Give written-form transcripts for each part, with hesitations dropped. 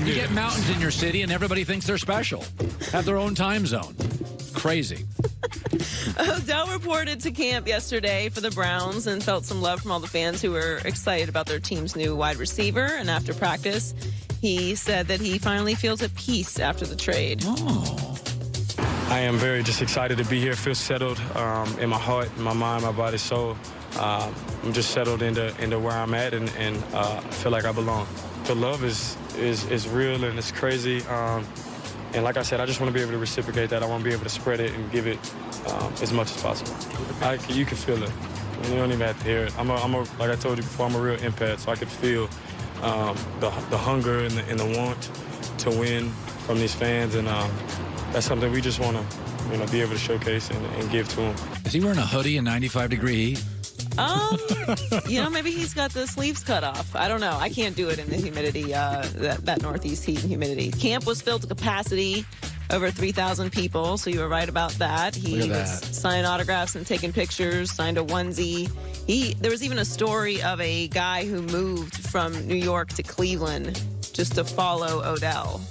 You get mountains in your city, and everybody thinks they're special. Have their own time zone. Crazy. Odell reported to camp yesterday for the Browns and felt some love from all the fans who were excited about their team's new wide receiver. And after practice, he said that he finally feels at peace after the trade. Oh. I am very just excited to be here. Feel settled in my heart, my mind, my body, soul. I'm just settled into where I'm at, and I feel like I belong. The love is real and it's crazy. And like I said, I just want to be able to reciprocate that. I want to be able to spread it and give it as much as possible. You can feel it. You don't even have to hear it. Like I told you before, I'm a real empath, so I could feel the hunger and the want to win from these fans, and that's something we just want to be able to showcase and give to them. Is he wearing a hoodie in 95-degree heat? Maybe he's got the sleeves cut off. I don't know. I can't do it in the humidity, that northeast heat and humidity. Camp was filled to capacity, over 3,000 people, so you were right about that. He was signing autographs and taking pictures, signed a onesie. There was even a story of a guy who moved from New York to Cleveland just to follow Odell.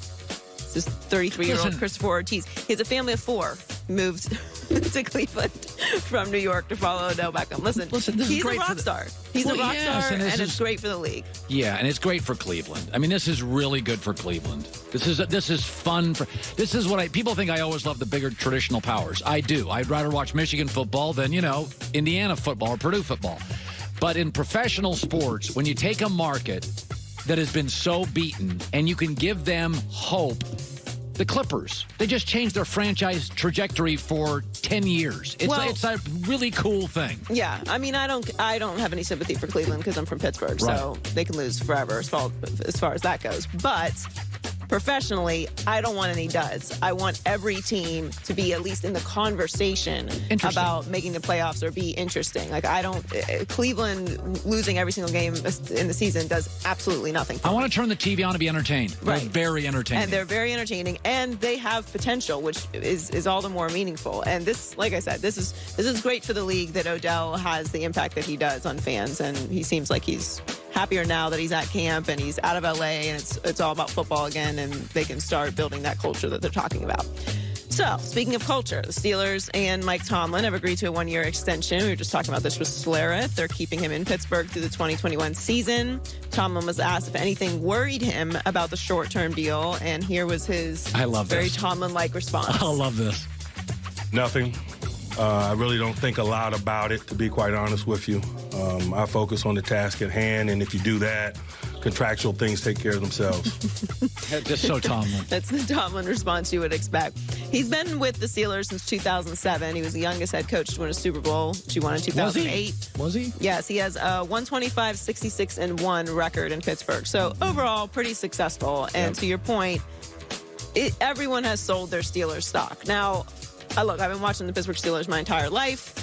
This 33-year-old Christopher Ortiz. He has a family of 4. Moved to Cleveland from New York to follow Odell Beckham. Listen, he's a rock star. He's a rock star, and it's great for the league. Yeah, and it's great for Cleveland. I mean, this is really good for Cleveland. This is fun. This is what people think I always love the bigger traditional powers. I do. I'd rather watch Michigan football than, Indiana football or Purdue football. But in professional sports, when you take a market that has been so beaten and you can give them hope. The Clippers, they just changed their franchise trajectory for 10 years. It's a really cool thing. Yeah, I mean, I don't have any sympathy for Cleveland because I'm from Pittsburgh, so they can lose forever as far as that goes. But professionally, I don't want any duds. I want every team to be at least in the conversation about making the playoffs or be interesting. Cleveland losing every single game in the season does absolutely nothing for me. I want to turn the TV on to be entertained. Right. They're very entertaining. And they're very entertaining, and they have potential, which is all the more meaningful. And this, like I said, this is great for the league that Odell has the impact that he does on fans, and he seems like he's happier now that he's at camp and he's out of LA and it's all about football again, and they can start building that culture that they're talking about. So, speaking of culture, the Steelers and Mike Tomlin have agreed to a 1-year extension. We were just talking about this with Schlereth. They're keeping him in Pittsburgh through the 2021 season. Tomlin was asked if anything worried him about the short-term deal, and here was his very Tomlin-like response. I love this. Nothing. I really don't think a lot about it, to be quite honest with you. I focus on the task at hand, and if you do that, contractual things take care of themselves. Just so Tomlin. That's the Tomlin response you would expect. He's been with the Steelers since 2007. He was the youngest head coach to win a Super Bowl, which he won in 2008. Was he? Yes, he has a 125, 66-1 record in Pittsburgh. So overall, pretty successful. And to your point, everyone has sold their Steelers stock. Now, look, I've been watching the Pittsburgh Steelers my entire life,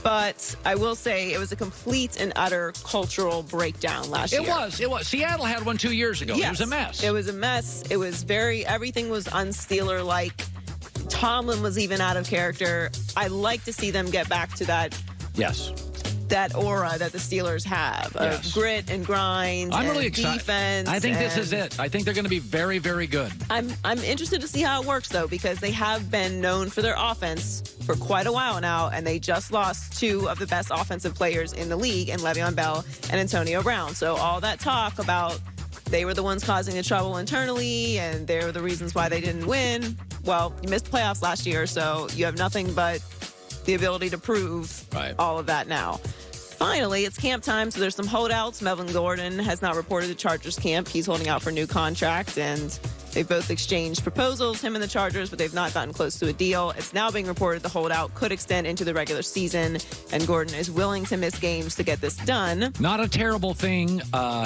but I will say it was a complete and utter cultural breakdown last year. It was. Seattle had one 2 years ago. Yes. It was a mess. It was a mess. It was everything was un-Steeler-like. Tomlin was even out of character. I like to see them get back to that. Yes. That aura that the Steelers have of grit and grind. I'm really excited. Defense. I think this is it. I think they're going to be very, very good. I'm interested to see how it works, though, because they have been known for their offense for quite a while now, and they just lost 2 of the best offensive players in the league in Le'Veon Bell and Antonio Brown. So all that talk about they were the ones causing the trouble internally and they were the reasons why they didn't win. Well, you missed the playoffs last year, so you have nothing but the ability to prove all of that now. Finally, it's camp time, so there's some holdouts. Melvin Gordon has not reported to Chargers camp. He's holding out for a new contract, and they've both exchanged proposals, him and the Chargers, but they've not gotten close to a deal. It's now being reported the holdout could extend into the regular season, and Gordon is willing to miss games to get this done. Not a terrible thing.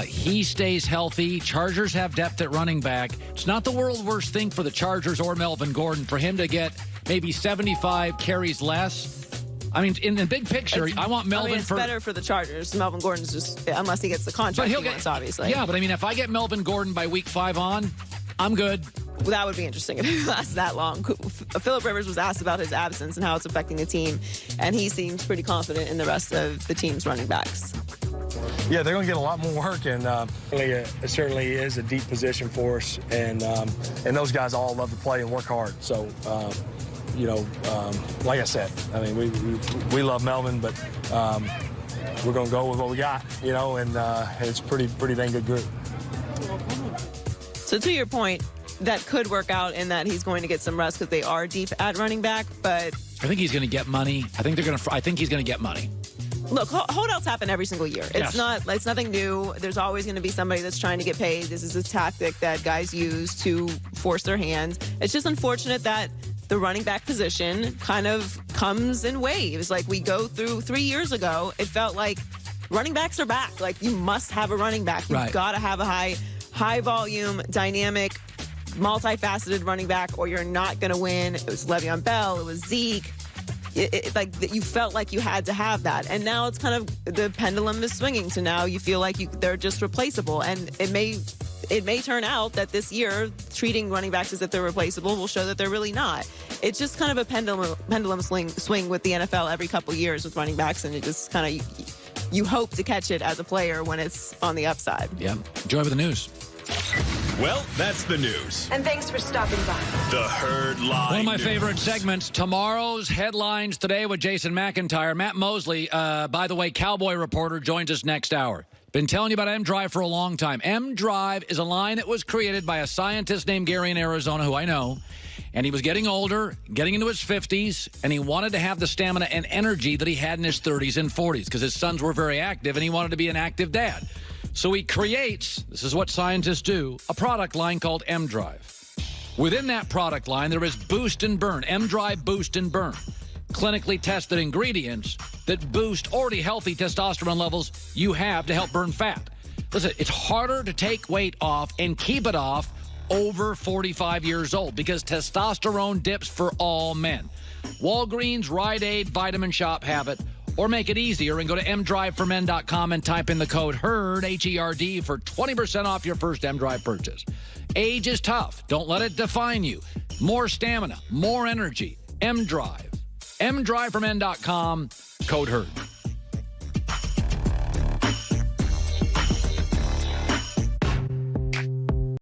He stays healthy. Chargers have depth at running back. It's not the world's worst thing for the Chargers or Melvin Gordon for him to get maybe 75 carries less. I mean, in the big picture, I want Melvin it's better for the Chargers. Melvin Gordon's just, unless he gets the contract he wants, obviously. Yeah, but I mean, if I get Melvin Gordon by week 5 on, I'm good. Well, that would be interesting if it lasts that long. Phillip Rivers was asked about his absence and how it's affecting the team, and he seems pretty confident in the rest of the team's running backs. Yeah, they're going to get a lot more work, and it certainly is a deep position for us, and those guys all love to play and work hard. So, like I said, I mean, we love Melvin, but we're going to go with what we got, and it's pretty dang good group. So to your point, that could work out in that he's going to get some rest because they are deep at running back, but I think he's going to get money. I think he's going to get money. Look, holdouts happen every single year. It's it's nothing new. There's always going to be somebody that's trying to get paid. This is a tactic that guys use to force their hands. It's just unfortunate that the running back position kind of comes in waves. Like we go through 3 years ago, it felt like running backs are back. Like you must have a running back. You've got to have a high volume, dynamic, multifaceted running back, or you're not going to win. It was Le'Veon Bell. It was Zeke. Like you felt like you had to have that, and now it's kind of the pendulum is swinging to now you feel like they're just replaceable, and it may turn out that this year treating running backs as if they're replaceable will show that they're really not. It's just kind of a pendulum swing with the NFL every couple years with running backs, and it just kind of you hope to catch it as a player when it's on the upside. Yeah, enjoy with the news. Well, that's the news. And thanks for stopping by. The Herd Live. One of my favorite segments, tomorrow's headlines today with Jason McIntyre. Matt Mosley, by the way, Cowboy Reporter, joins us next hour. Been telling you about M-Drive for a long time. M-Drive is a line that was created by a scientist named Gary in Arizona, who I know. And he was getting older, getting into his 50s, and he wanted to have the stamina and energy that he had in his 30s and 40s because his sons were very active, and he wanted to be an active dad. So he creates, this is what scientists do, a product line called M-Drive. Within that product line, there is Boost and Burn, M-Drive Boost and Burn, clinically tested ingredients that boost already healthy testosterone levels you have to help burn fat. Listen, it's harder to take weight off and keep it off over 45 years old because testosterone dips for all men. Walgreens, Rite Aid, Vitamin Shop have it. Or make it easier and go to mdriveformen.com and type in the code HERD, H-E-R-D, for 20% off your first M-Drive purchase. Age is tough. Don't let it define you. More stamina, more energy. M-Drive. mdriveformen.com, code HERD.